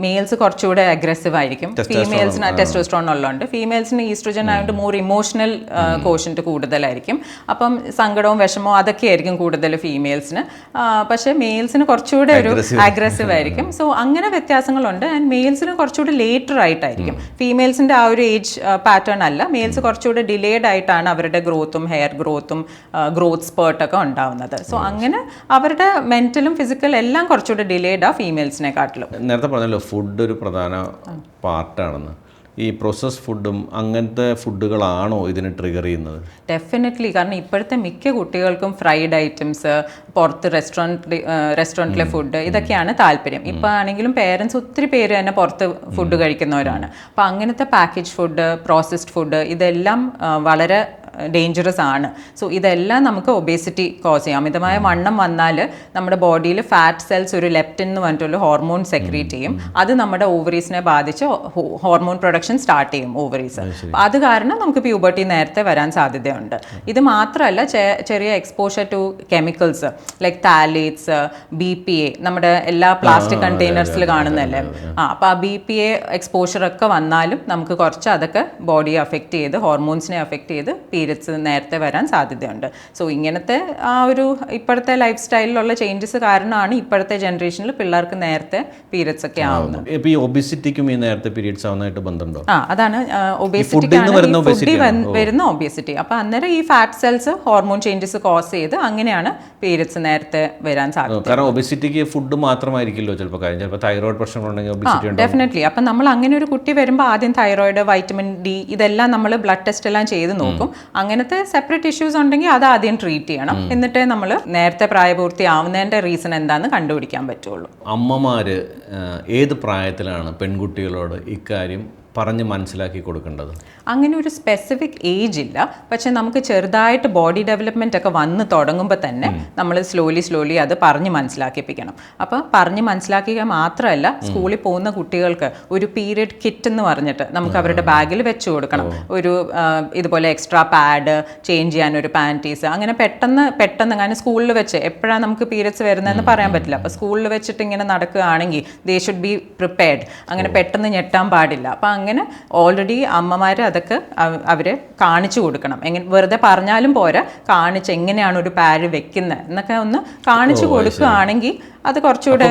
മെയിൽസ് കുറച്ചുകൂടെ അഗ്രസീവ് ആയിരിക്കും, ഫീമെയിൽസിന് ടെസ്റ്റോസ്റ്ററോൺ ഉള്ളതുകൊണ്ട്. ഫീമെയിൽസിന് ഈസ്ട്രോജൻ ആയതുകൊണ്ട് മോർ ഇമോഷണൽ കോഷ്യന്റ് കൂടുതലായിരിക്കും. അപ്പം സങ്കടവും വിഷമവും അതൊക്കെ ആയിരിക്കും കൂടുതൽ ഫീമെയിൽസിന്. പക്ഷേ മെയിൽസിന് കുറച്ചുകൂടെ ഒരു അഗ്രസീവ് ആയിരിക്കും. സോ അങ്ങനെ വ്യത്യാസങ്ങളുണ്ട്. ആൻഡ് മെയിൽസിന് കുറച്ചുകൂടി ലേറ്റർ ആയിട്ടായിരിക്കും. ഫീമെയിൽസിൻ്റെ ആ ഒരു ഏജ് പാറ്റേൺ അല്ല, മെയിൽസ് കുറച്ചുകൂടെ ഡിലേഡ് ആയിട്ടാണ് അവരുടെ ഗ്രോത്തും ഹെയർ ഗ്രോത്തും ഗ്രോത്ത് സ്പേർട്ടൊക്കെ ഉണ്ടാവുന്നത്. സോ അങ്ങനെ അവരുടെ മെന്റലും ഫിസിക്കൽ എല്ലാം കുറച്ചുകൂടി ഡിലേഡ് ആ ഫീമെയിൽസിനെക്കാട്ടിലും. നേരത്തെ പറഞ്ഞല്ലോ ഫുഡ് ഒരു പ്രധാന പാർട്ടാണെന്ന്. ഈ പ്രോസസ് ഫുഡും അങ്ങനത്തെ ഫുഡുകളാണോ ഇതിന് ട്രിഗർ ചെയ്യുന്നത്? ഡെഫിനറ്റ്ലി. കാരണം ഇപ്പോഴത്തെ മിക്ക കുട്ടികൾക്കും ഫ്രൈഡ് ഐറ്റംസ്, പുറത്ത് റെസ്റ്റോറൻറ്റിലെ ഫുഡ്, ഇതൊക്കെയാണ് താല്പര്യം. ഇപ്പോൾ ആണെങ്കിലും പേരൻസ് ഒത്തിരി പേര് തന്നെ പുറത്ത് ഫുഡ് കഴിക്കുന്നവരാണ്. അപ്പോൾ അങ്ങനത്തെ പാക്കേജ് ഫുഡ്, പ്രോസസ്ഡ് ഫുഡ് ഇതെല്ലാം വളരെ ഡേഞ്ചറസ് ആണ്. സോ ഇതെല്ലാം നമുക്ക് ഒബേസിറ്റി കോസ് ചെയ്യാം. അമിതമായ വണ്ണം വന്നാൽ നമ്മുടെ ബോഡിയിൽ ഫാറ്റ് സെൽസ് ഒരു ലെപ്റ്റിൻ എന്ന് പറഞ്ഞിട്ടുള്ള ഹോർമോൺ സെക്രീറ്റ് ചെയ്യും. അത് നമ്മുടെ ഓവറീസിനെ ബാധിച്ച് ഹോർമോൺ പ്രൊഡക്ഷൻ സ്റ്റാർട്ട് ചെയ്യും ഓവറീസ്. അത് കാരണം നമുക്ക് പ്യൂബർട്ടി നേരത്തെ വരാൻ സാധ്യതയുണ്ട്. ഇത് മാത്രമല്ല, ചെറിയ exposure to chemicals like phthalates, BPA, നമ്മുടെ എല്ലാ പ്ലാസ്റ്റിക് കണ്ടെയ്നേഴ്സിൽ കാണുന്നതല്ലേ, അപ്പോൾ ആ BPA എക്സ്പോഷർ ഒക്കെ വന്നാലും നമുക്ക് കുറച്ച് അതൊക്കെ ബോഡിയെ അഫക്റ്റ് ചെയ്ത് ഹോർമോൺസിനെ അഫക്റ്റ് ചെയ്ത് പീരിയഡ്സ് നേരത്തെ വരാൻ സാധ്യതയുണ്ട്. സോ ഇങ്ങനത്തെ ആ ഒരു ഇപ്പോഴത്തെ ലൈഫ് സ്റ്റൈലിലുള്ള ചേഞ്ചസ് കാരണമാണ് ഇപ്പോഴത്തെ ജനറേഷനിൽ പിള്ളേർക്ക് നേരത്തെ പീരിയഡ്സ് ഒക്കെ ആവുന്നത്. ഇപ്പോൾ ഈ ഒബേസിറ്റിക്കും ഈ നേരത്തെ പീരിയഡ്സ് ആവുന്നതായിട്ട് ബന്ധമുണ്ടോ? അതാണ് ഒബേസിറ്റി വരുന്ന ഒബേസിറ്റി. അപ്പോൾ അന്നേരം ഈ fat cells hormone changes cause ചെയ്ത് അങ്ങനെയാണ് പീരിയഡ്സ് നേരത്തെ വരാൻ സാധ്യത. കാരണം ഒബേസിറ്റിക്ക് ഫുഡ് മാത്രമായിരിക്കില്ലോ ചിലപ്പോൾ കാര്യം, ചിലപ്പോൾ തൈറോയ്ഡ് പ്രശ്നങ്ങളുണ്ടെങ്കിൽ ഒബേസിറ്റി ഉണ്ടാവും. ഡെഫിനറ്റ്ലി. അപ്പം നമ്മൾ അങ്ങനെ ഒരു കുട്ടി വരുമ്പോൾ ആദ്യം തൈറോയ്ഡ്, വൈറ്റമിൻ D ഇതെല്ലാം നമ്മൾ ബ്ലഡ് ടെസ്റ്റ് എല്ലാം ചെയ്ത് നോക്കും. അങ്ങനത്തെ സെപ്പറേറ്റ് ഇഷ്യൂസ് ഉണ്ടെങ്കിൽ അത് ആദ്യം ട്രീറ്റ് ചെയ്യണം. എന്നിട്ടേ നമ്മൾ നേരത്തെ പ്രായപൂർത്തി ആവുന്നതിൻ്റെ റീസൺ എന്താണെന്ന് കണ്ടുപിടിക്കാൻ പറ്റുള്ളൂ. അമ്മമാര് ഏത് പ്രായത്തിലാണ് പെൺകുട്ടികളോട് ഇക്കാര്യം പറഞ്ഞ് മനസ്സിലാക്കി കൊടുക്കേണ്ടത്? അങ്ങനെ ഒരു സ്പെസിഫിക് ഏജ് ഇല്ല. പക്ഷെ നമുക്ക് ചെറുതായിട്ട് ബോഡി ഡെവലപ്മെൻ്റ് ഒക്കെ വന്ന് തുടങ്ങുമ്പോൾ തന്നെ നമ്മൾ സ്ലോലി അത് പറഞ്ഞ് മനസ്സിലാക്കിപ്പിക്കണം. അപ്പോൾ പറഞ്ഞ് മനസ്സിലാക്കുക മാത്രമല്ല, സ്കൂളിൽ പോകുന്ന കുട്ടികൾക്ക് ഒരു പീരിയഡ് കിറ്റ് എന്ന് പറഞ്ഞിട്ട് നമുക്ക് അവരുടെ ബാഗിൽ വെച്ച് കൊടുക്കണം. ഒരു ഇതുപോലെ എക്സ്ട്രാ പാഡ്, ചേഞ്ച് ചെയ്യാൻ ഒരു പാൻറ്റീസ്, അങ്ങനെ പെട്ടെന്ന് അങ്ങനെ സ്കൂളിൽ വെച്ച് എപ്പോഴാണ് നമുക്ക് പീരിയഡ്സ് വരുന്നതെന്ന് പറയാൻ പറ്റില്ല. അപ്പോൾ സ്കൂളിൽ വെച്ചിട്ട് ഇങ്ങനെ നടക്കുകയാണെങ്കിൽ ദേ ഷുഡ് ബി പ്രിപ്പയർഡ്. അങ്ങനെ പെട്ടെന്ന് ഞെട്ടാൻ പാടില്ല. അപ്പോൾ അങ്ങനെ ഓൾറെഡി അമ്മമാർ അതൊക്കെ അവരെ കാണിച്ചു കൊടുക്കണം. വെറുതെ പറഞ്ഞാലും പോരാ, കാണിച്ച് എങ്ങനെയാണ് ഒരു പാഡ് വെക്കുന്നത് എന്നൊക്കെ ഒന്ന് കാണിച്ചു കൊടുക്കുകയാണെങ്കിൽ അത് കുറച്ചുകൂടെ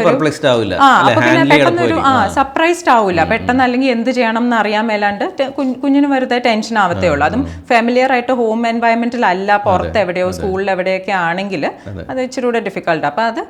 പെട്ടെന്നൊരു സർപ്രൈസ്ഡ് ആവില്ല പെട്ടെന്ന്. അല്ലെങ്കിൽ എന്ത് ചെയ്യണം എന്ന് അറിയാൻ മേലാണ്ട് കുഞ്ഞിന് വെറുതെ ടെൻഷൻ ആവത്തേ ഉള്ളൂ. അതും ഫെമിലിയർ ആയിട്ട് ഹോം എൻവയൺമെന്റിൽ അല്ല, പുറത്ത് എവിടെയോ സ്കൂളിൽ എവിടെയൊക്കെ ആണെങ്കിൽ അത് ഇച്ചിരി കൂടെ ഡിഫിക്കൾട്ട്. അപ്പോൾ അത്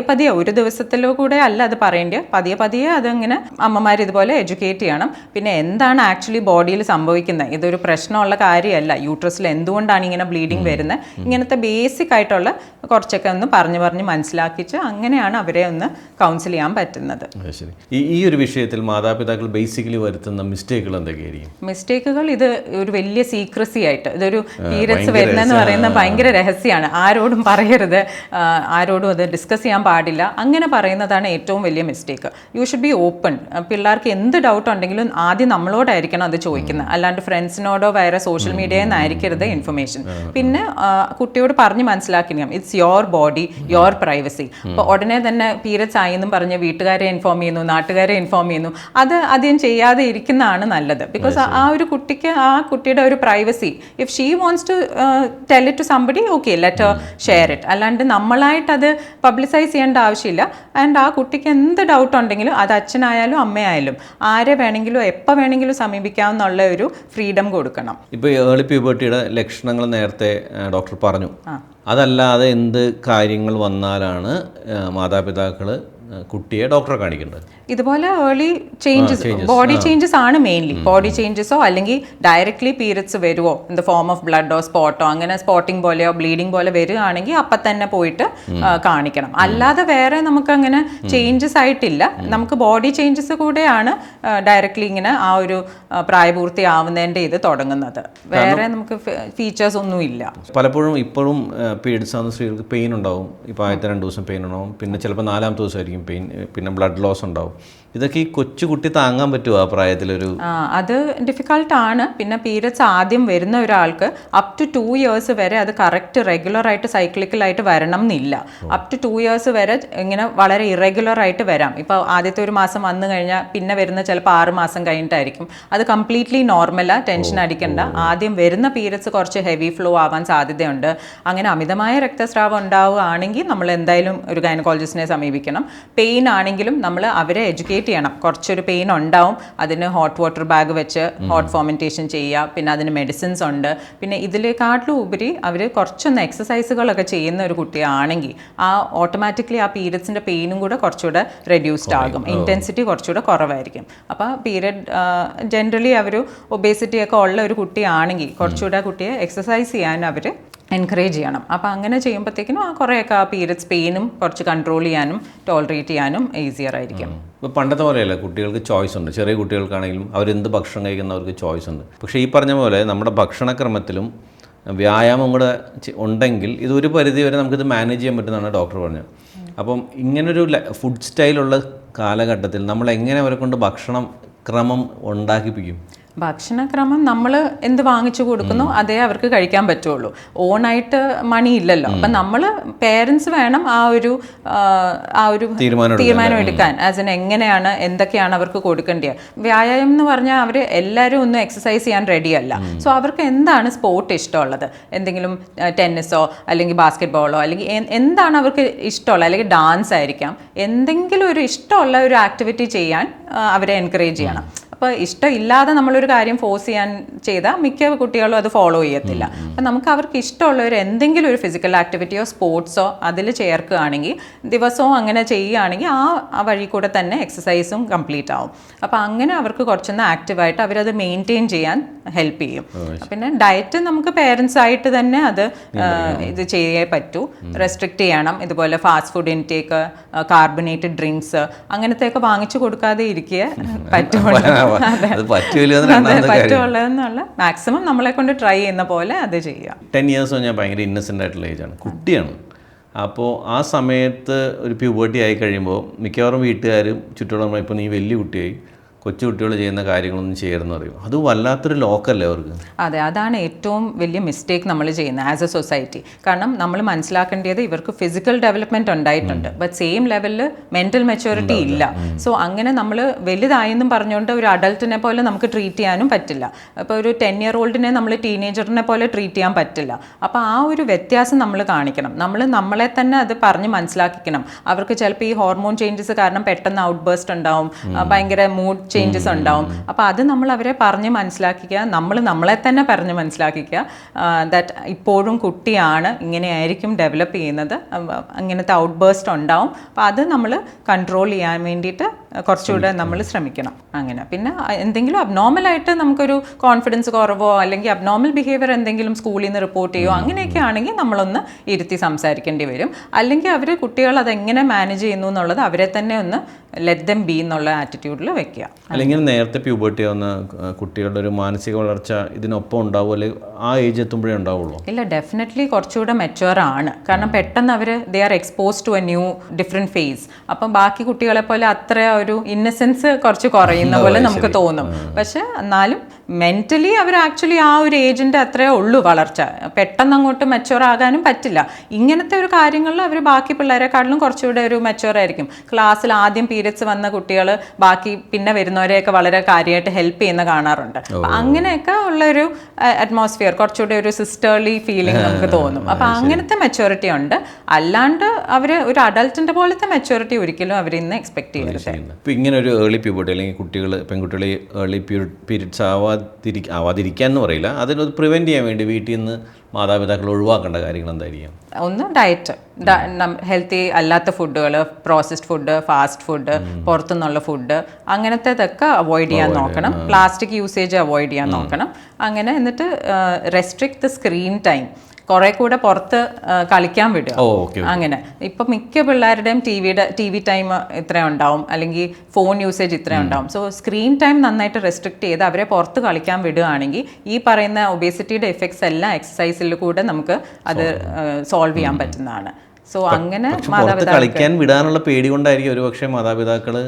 പതിയെ ഒരു ദിവസത്തിലോ കൂടെ അല്ല അത് പറയേണ്ടത്, പതിയെ അതങ്ങനെ അമ്മമാർ ഇതുപോലെ എഡ്യൂക്കേറ്റ് ചെയ്യണം. പിന്നെ എന്താണ് ആക്ച്വലി ബോഡിയിൽ സംഭവിക്കുന്നത്, ഇതൊരു പ്രശ്നമുള്ള കാര്യമല്ല. യൂട്രസിൽ എന്തുകൊണ്ടാണ് ഇങ്ങനെ ബ്ലീഡിങ് വരുന്നത്, ഇങ്ങനത്തെ ബേസിക് ആയിട്ടുള്ള കുറച്ചൊക്കെ ഒന്ന് പറഞ്ഞ് മനസ്സിലാക്കിച്ച് അങ്ങനെ അവരെ ഒന്ന് കൗൺസിൽ ചെയ്യാൻ പറ്റുന്നത്. ഈ ഒരു വിഷയത്തിൽ മാതാപിതാക്കൾ ബേസിക്കലി വരുത്തുന്ന മിസ്റ്റേക്കുകൾ എന്തൊക്കെയായിരിക്കും? മിസ്റ്റേക്കുകൾ ഇത് ഒരു വലിയ സീക്രസി ആയിട്ട്, ഇതൊരു പീരിയഡ്സ് വരുന്നതെന്ന് പറയുന്നത് ഭയങ്കര രഹസ്യമാണ്, ആരോടും പറയരുത്, ആരോടും അത് ഡിസ്കസ് ചെയ്യാൻ പാടില്ല, അങ്ങനെ പറയുന്നതാണ് ഏറ്റവും വലിയ mistake. You should be open. പിള്ളേർക്ക് എന്ത് ഡൗട്ട് ഉണ്ടെങ്കിലും ആദ്യം നമ്മളോടായിരിക്കണം അത് ചോദിക്കുന്നത്, അല്ലാണ്ട് ഫ്രണ്ട്സിനോടോ വേറെ സോഷ്യൽ മീഡിയയിൽ നിന്നായിരിക്കരുത് ഇൻഫർമേഷൻ. പിന്നെ കുട്ടിയോട് പറഞ്ഞ് മനസ്സിലാക്കണം, it's your body, your privacy. അപ്പോൾ ഉടനെ തന്നെ പീരിയഡ്സ് ആയെന്നും പറഞ്ഞ് വീട്ടുകാരെ ഇൻഫോം ചെയ്യുന്നു, നാട്ടുകാരെ ഇൻഫോം ചെയ്യുന്നു, അത് ആദ്യം ചെയ്യാതെ ഇരിക്കുന്നതാണ് നല്ലത്. ബിക്കോസ് ആ ഒരു കുട്ടിക്ക് ആ കുട്ടിയുടെ ഒരു privacy, if she wants to tell it to somebody, okay, let her share it. അല്ലാണ്ട് നമ്മളായിട്ട് അത് പബ്ലിസൈസ് ചെയ്യേണ്ട ആവശ്യമില്ല. ആൻഡ് ആ കുട്ടിക്ക് എന്ത് ഡൗട്ട് ഉണ്ടെങ്കിലും അത് അച്ഛനായാലും അമ്മയായാലും ആരെ വേണമെങ്കിലും എപ്പോൾ വേണമെങ്കിലും സമീപിക്കാവുന്നുള്ള ഒരു ഫ്രീഡം കൊടുക്കണം. ഇപ്പോൾ ഏർലി പ്യൂബർട്ടിയുടെ ലക്ഷണങ്ങൾ നേരത്തെ ഡോക്ടർ പറഞ്ഞു. അതല്ലാതെ എന്ത് കാര്യങ്ങൾ വന്നാലാണ് മാതാപിതാക്കൾ കുട്ടിയെ ഡോക്ടറെ കാണിക്കേണ്ടത്? ഇതുപോലെ ഏർലി ചേഞ്ചസ്, ബോഡി ചേഞ്ചസ് ആണ് മെയിൻലി. ബോഡി ചേഞ്ചസോ അല്ലെങ്കിൽ ഡയറക്ട്ലി പീരിയഡ്സ് വരുമോ ഇൻ ദ ഫോം ഓഫ് ബ്ലഡോ സ്പോട്ടോ, അങ്ങനെ സ്പോട്ടിംഗ് പോലെയോ ബ്ലീഡിംഗ് പോലെ വരികയാണെങ്കിൽ അപ്പം തന്നെ പോയിട്ട് കാണിക്കണം. അല്ലാതെ വേറെ നമുക്ക് അങ്ങനെ ചേഞ്ചസ് ആയിട്ടില്ല. നമുക്ക് ബോഡി ചേഞ്ചസ് കൂടെയാണ് ഡയറക്ട്ലി ഇങ്ങനെ ആ ഒരു പ്രായപൂർത്തി ആവുന്നതിൻ്റെ ഇത് തുടങ്ങുന്നത്. വേറെ നമുക്ക് ഫീച്ചേഴ്സ് ഒന്നും ഇല്ല. പലപ്പോഴും ഇപ്പോഴും പീരിയഡ്സ് ആവുന്ന സ്ത്രീകൾക്ക് പെയിൻ ഉണ്ടാവും. ഇപ്പോൾ ആദ്യത്തെ 2 ദിവസം പെയിൻ ഉണ്ടാവും, പിന്നെ ചിലപ്പോൾ 4ാമത്തെ ദിവസമായിരിക്കും പെയിൻ, പിന്നെ ബ്ലഡ് ലോസ് ഉണ്ടാവും. ഇതൊക്കെ ഈ കൊച്ചുകുട്ടി താങ്ങാൻ പറ്റുമോ ആ പ്രായത്തിലൊരു? അത് ഡിഫിക്കൾട്ടാണ്. പിന്നെ പീരിയഡ്സ് ആദ്യം വരുന്ന ഒരാൾക്ക് അപ് ടു 2 years വരെ അത് കറക്റ്റ് റെഗുലറായിട്ട് സൈക്ലിക്കലായിട്ട് വരണം എന്നില്ല. അപ് ടു 2 years വരെ ഇങ്ങനെ വളരെ ഇറഗുലറായിട്ട് വരാം. ഇപ്പോൾ ആദ്യത്തെ ഒരു മാസം വന്നു കഴിഞ്ഞാൽ പിന്നെ വരുന്ന ചിലപ്പോൾ 6 മാസം കഴിഞ്ഞിട്ടായിരിക്കും. അത് കംപ്ലീറ്റ്ലി നോർമലാണ്, ടെൻഷൻ അടിക്കേണ്ട. ആദ്യം വരുന്ന പീരിയഡ്സ് കുറച്ച് ഹെവി ഫ്ലോ ആവാൻ സാധ്യതയുണ്ട്. അങ്ങനെ അമിതമായ രക്തസ്രാവം ഉണ്ടാവുകയാണെങ്കിൽ നമ്മൾ എന്തായാലും ഒരു ഗൈനക്കോളജിസ്റ്റിനെ സമീപിക്കണം. പെയിൻ ആണെങ്കിലും നമ്മൾ അവരെ എഡ്യൂക്കേറ്റ് ചെയ്യണം. കുറച്ചൊരു പെയിൻ ഉണ്ടാവും, അതിന് ഹോട്ട് വാട്ടർ ബാഗ് വെച്ച് ഹോട്ട് ഫോമെൻറ്റേഷൻ ചെയ്യുക. പിന്നെ അതിന് മെഡിസിൻസ് ഉണ്ട്. പിന്നെ ഇതിലേക്കാട്ടിലും ഉപരി അവർ കുറച്ചൊന്ന് എക്സസൈസുകളൊക്കെ ചെയ്യുന്ന ഒരു കുട്ടിയാണെങ്കിൽ ഓട്ടോമാറ്റിക്കലി ആ പീരിയഡ്സിൻ്റെ പെയിനും കൂടെ കുറച്ചുകൂടെ റെഡ്യൂസ്ഡ് ആകും, ഇൻറ്റൻസിറ്റി കുറച്ചുകൂടെ കുറവായിരിക്കും. അപ്പോൾ പീരിയഡ് ജനറലി അവർ ഒബേസിറ്റി ഒക്കെ ഉള്ള ഒരു കുട്ടിയാണെങ്കിൽ കുറച്ചുകൂടെ കുട്ടിയെ എക്സസൈസ് ചെയ്യാൻ അവർ എൻകറേജ് ചെയ്യണം. അപ്പോൾ അങ്ങനെ ചെയ്യുമ്പോഴത്തേക്കിനും കുറേയൊക്കെ ആ പീരിയഡ്സ് പെയിനും കുറച്ച് കൺട്രോൾ ചെയ്യാനും ടോളറേറ്റ് ചെയ്യാനും ഈസിയർ ആയിരിക്കും. ഇപ്പോൾ പണ്ടത്തെ പോലെയല്ല, കുട്ടികൾക്ക് ചോയ്സ് ഉണ്ട്. ചെറിയ കുട്ടികൾക്കാണെങ്കിലും അവരെന്ത് ഭക്ഷണം കഴിക്കുന്നവർക്ക് ചോയ്സ് ഉണ്ട്. പക്ഷേ ഈ പറഞ്ഞ പോലെ നമ്മുടെ ഭക്ഷണക്രമത്തിലും വ്യായാമം കൂടെ ഉണ്ടെങ്കിൽ ഇതൊരു പരിധി വരെ നമുക്കിത് മാനേജ് ചെയ്യാൻ പറ്റുന്നതാണ് ഡോക്ടർ പറഞ്ഞത്. അപ്പം ഇങ്ങനൊരു ഫുഡ് സ്റ്റൈലുള്ള കാലഘട്ടത്തിൽ നമ്മൾ എങ്ങനെ അവരെ കൊണ്ട് ഭക്ഷണം ക്രമം ഉണ്ടാക്കിപ്പിക്കും? ഭക്ഷണക്രമം നമ്മൾ എന്ത് വാങ്ങിച്ചു കൊടുക്കുന്നു അതേ അവർക്ക് കഴിക്കാൻ പറ്റുള്ളൂ. ഓണായിട്ട് മണി ഇല്ലല്ലോ. അപ്പം നമ്മൾ പേരൻസ് വേണം ആ ഒരു തീരുമാനം എടുക്കാൻ. ആസ് എൻ എങ്ങനെയാണ് എന്തൊക്കെയാണ് അവർക്ക് കൊടുക്കേണ്ടത്. വ്യായാമം എന്ന് പറഞ്ഞാൽ അവർ എല്ലാവരും ഒന്നും എക്സസൈസ് ചെയ്യാൻ റെഡിയല്ല. സോ അവർക്ക് എന്താണ് സ്പോർട്ട് ഇഷ്ടമുള്ളത്, എന്തെങ്കിലും ടെന്നീസോ അല്ലെങ്കിൽ ബാസ്കറ്റ് ബോളോ അല്ലെങ്കിൽ എന്താണ് അവർക്ക് ഇഷ്ടമുള്ളത്, അല്ലെങ്കിൽ ഡാൻസ് ആയിരിക്കാം, എന്തെങ്കിലും ഒരു ഇഷ്ടമുള്ള ഒരു ആക്ടിവിറ്റി ചെയ്യാൻ അവരെ എൻകറേജ് ചെയ്യണം. അപ്പോൾ ഇഷ്ടമില്ലാതെ നമ്മളൊരു കാര്യം ഫോഴ്സ് ചെയ്യാൻ ചെയ്താൽ മിക്ക കുട്ടികളും അത് ഫോളോ ചെയ്യത്തില്ല. അപ്പം നമുക്ക് അവർക്ക് ഇഷ്ടമുള്ള ഒരു എന്തെങ്കിലും ഒരു ഫിസിക്കൽ ആക്ടിവിറ്റിയോ സ്പോർട്സോ അതിൽ ചേർക്കുകയാണെങ്കിൽ, ദിവസവും അങ്ങനെ ചെയ്യുകയാണെങ്കിൽ ആ വഴി കൂടെ തന്നെ എക്സസൈസും കംപ്ലീറ്റ് ആവും. അപ്പോൾ അങ്ങനെ അവർക്ക് കുറച്ചൊന്ന് ആക്റ്റീവായിട്ട് അവരത് മെയിൻറ്റെയിൻ ചെയ്യാൻ ഹെൽപ്പ് ചെയ്യും. പിന്നെ ഡയറ്റ് നമുക്ക് പേരൻസ് ആയിട്ട് തന്നെ അത് ഇത് ചെയ്യേ പറ്റൂ. റെസ്ട്രിക്റ്റ് ചെയ്യണം. ഇതുപോലെ fast food intake, carbonated drinks അങ്ങനത്തെയൊക്കെ വാങ്ങിച്ചു കൊടുക്കാതെ ഇരിക്കുക പറ്റുള്ളതെന്നുള്ള മാക്സിമം നമ്മളെ കൊണ്ട് ട്രൈ ചെയ്യുന്ന പോലെ അത് ചെയ്യുക. 10 years ഞാൻ ഭയങ്കര ഇന്നസെൻ്റ് ആയിട്ടുള്ള ഏജാണ്, കുട്ടിയാണ്. അപ്പോൾ ആ സമയത്ത് ഒരു പ്യൂബർട്ടി ആയി കഴിയുമ്പോൾ മിക്കവാറും വീട്ടുകാരും ചുറ്റുമുള്ള ഇപ്പോൾ നീ വലിയ കുട്ടിയായി, കൊച്ചു കുട്ടികൾ ചെയ്യുന്ന കാര്യങ്ങളൊന്നും ചെയ്യരുതെന്ന് പറയും. അത് വല്ലാത്തൊരു ലോക്കല്ലേ അവർക്ക്. അതെ, അതാണ് ഏറ്റവും വലിയ മിസ്റ്റേക്ക് നമ്മൾ ചെയ്യുന്നത് ആസ് എ സൊസൈറ്റി. കാരണം നമ്മൾ മനസ്സിലാക്കേണ്ടത് ഇവർക്ക് ഫിസിക്കൽ ഡെവലപ്മെൻറ്റ് ഉണ്ടായിട്ടുണ്ട്, ബട്ട് സെയിം ലെവലിൽ മെൻ്റൽ മെച്യൂരിറ്റി ഇല്ല. സോ അങ്ങനെ നമ്മൾ വലുതായെന്നും പറഞ്ഞുകൊണ്ട് ഒരു അഡൾട്ടിനെ പോലെ നമുക്ക് ട്രീറ്റ് ചെയ്യാനും പറ്റില്ല. അപ്പോൾ ഒരു 10 year old നമ്മൾ ടീനേജറിനെ പോലെ ട്രീറ്റ് ചെയ്യാൻ പറ്റില്ല. അപ്പോൾ ആ ഒരു വ്യത്യാസം നമ്മൾ കാണിക്കണം. നമ്മളെ തന്നെ അത് പറഞ്ഞ് മനസ്സിലാക്കിക്കണം. അവർക്ക് ചിലപ്പോൾ ഈ ഹോർമോൺ ചേഞ്ചസ് കാരണം പെട്ടെന്ന് ഔട്ട് ബേസ്റ്റ് ഉണ്ടാവും, ഭയങ്കര മൂഡ് ചേഞ്ചസ് ഉണ്ടാവും. അപ്പോൾ അത് നമ്മൾ അവരെ പറഞ്ഞ് മനസ്സിലാക്കിക്കുക, നമ്മളെ തന്നെ പറഞ്ഞ് മനസ്സിലാക്കിക്കുക ദാറ്റ് ഇപ്പോഴും കുട്ടിയാണ്, ഇങ്ങനെയായിരിക്കും ഡെവലപ്പ് ചെയ്യുന്നത്, അങ്ങനത്തെ ഔട്ട് ബേസ്റ്റ് ഉണ്ടാവും. അപ്പോൾ അത് നമ്മൾ കൺട്രോൾ ചെയ്യാൻ വേണ്ടിയിട്ട് കുറച്ചുകൂടെ നമ്മൾ ശ്രമിക്കണം. അങ്ങനെ പിന്നെ എന്തെങ്കിലും അബ്നോർമലായിട്ട് നമുക്കൊരു കോൺഫിഡൻസ് കുറവോ അല്ലെങ്കിൽ അബ്നോർമൽ ബിഹേവിയർ എന്തെങ്കിലും സ്കൂളിൽ നിന്ന് റിപ്പോർട്ട് ചെയ്യുമോ അങ്ങനെയൊക്കെ ആണെങ്കിൽ നമ്മളൊന്ന് ഇരുത്തി സംസാരിക്കേണ്ടി വരും. അല്ലെങ്കിൽ അവർ കുട്ടികൾ അതെങ്ങനെ മാനേജ് ചെയ്യുന്നു എന്നുള്ളത് അവരെ തന്നെ ഒന്ന് ലെറ്റ് ദം ബി എന്നുള്ള ആറ്റിറ്റ്യൂഡിൽ വെക്കുക. അല്ലെങ്കിൽ നേരത്തെ പ്യൂബർട്ടി ആവുന്ന കുട്ടികളുടെ ഒരു മാനസിക വളർച്ച ഇതിനൊപ്പം ഉണ്ടാവും, അല്ലെങ്കിൽ ആ ഏജ് എത്തുമ്പോഴേ ഉണ്ടാവുള്ളൂ? ഇല്ല, ഡെഫിനറ്റ്ലി കുറച്ചുകൂടെ മെച്യൂർ ആണ്. കാരണം പെട്ടെന്ന് അവർ they are expose to a new different phase. അപ്പം ബാക്കി കുട്ടികളെ പോലെ അത്ര ഒരു ഇന്നസെൻസ് കുറച്ച് കുറയുന്ന പോലെ നമുക്ക് തോന്നും. പക്ഷെ എന്നാലും മെൻ്റലി അവർ ആക്ച്വലി ആ ഒരു ഏജിൻ്റെ അത്രേ ഉള്ളൂ വളർച്ച. പെട്ടെന്ന് അങ്ങോട്ട് മെച്ചുവർ ആകാനും പറ്റില്ല. ഇങ്ങനത്തെ ഒരു കാര്യങ്ങളിൽ അവർ ബാക്കി പിള്ളേരെക്കാട്ടിലും കുറച്ചുകൂടെ ഒരു മെച്ചുവർ ആയിരിക്കും. ക്ലാസ്സിൽ ആദ്യം പീരിയഡ്സ് വന്ന കുട്ടികൾ ബാക്കി പിന്നെ വരുന്നവരെയൊക്കെ വളരെ കാര്യമായിട്ട് ഹെൽപ്പ് ചെയ്യുന്ന കാണാറുണ്ട്. അങ്ങനെയൊക്കെ ഉള്ളൊരു അറ്റ്മോസ്ഫിയർ, കുറച്ചുകൂടെ ഒരു സിസ്റ്റർലി ഫീലിംഗ് നമുക്ക് തോന്നും. അപ്പം അങ്ങനത്തെ മെച്ചുവറിറ്റി ഉണ്ട്. അല്ലാണ്ട് അവർ ഒരു അഡൾട്ടിൻ്റെ പോലത്തെ മെച്ചുവറിറ്റി ഒരിക്കലും അവർ ഇന്ന് എക്സ്പെക്ട് ചെയ്യരുത്. ഇപ്പം ഇങ്ങനെ ഒരു ഏർലി പ്യൂബർട്ടി അല്ലെങ്കിൽ പെൺകുട്ടികൾ ഏർലി പീരിയഡ്സ് ആവാതിരിക്കാൻ എന്ന് പറയില്ല, അതിനത് പ്രിവെൻറ്റ് ചെയ്യാൻ വേണ്ടി വീട്ടിൽ നിന്ന് മാതാപിതാക്കൾ ഒഴിവാക്കേണ്ട കാര്യങ്ങൾ എന്തായിരിക്കും? ഒന്ന് ഡയറ്റ്, ഹെൽത്തി അല്ലാത്ത ഫുഡുകൾ, പ്രോസസ്ഡ് ഫുഡ്, ഫാസ്റ്റ് ഫുഡ്, പുറത്തുനിന്നുള്ള ഫുഡ്, അങ്ങനത്തേതൊക്കെ അവോയ്ഡ് ചെയ്യാൻ നോക്കണം. പ്ലാസ്റ്റിക് യൂസേജ് അവോയ്ഡ് ചെയ്യാൻ നോക്കണം. അങ്ങനെ എന്നിട്ട് റെസ്ട്രിക്ട് ദ സ്ക്രീൻ ടൈം, കുറെ കൂടെ പുറത്ത് കളിക്കാൻ വിടുക. അങ്ങനെ ഇപ്പം മിക്ക പിള്ളേരുടെയും ടി വി ടൈം ഇത്ര ഉണ്ടാവും, അല്ലെങ്കിൽ ഫോൺ യൂസേജ് ഇത്ര ഉണ്ടാവും. സോ സ്ക്രീൻ ടൈം നന്നായിട്ട് റെസ്ട്രിക്ട് ചെയ്ത് അവരെ പുറത്ത് കളിക്കാൻ വിടുകയാണെങ്കിൽ ഈ പറയുന്ന ഒബേസിറ്റിയുടെ എഫക്ട്സ് എല്ലാം എക്സസൈസിൽ കൂടെ നമുക്ക് അത് സോൾവ് ചെയ്യാൻ പറ്റുന്നതാണ്. സോ അങ്ങനെ കളിക്കാൻ വിടാനുള്ള പേടി കൊണ്ടായിരിക്കും ഒരുപക്ഷെ മാതാപിതാക്കൾ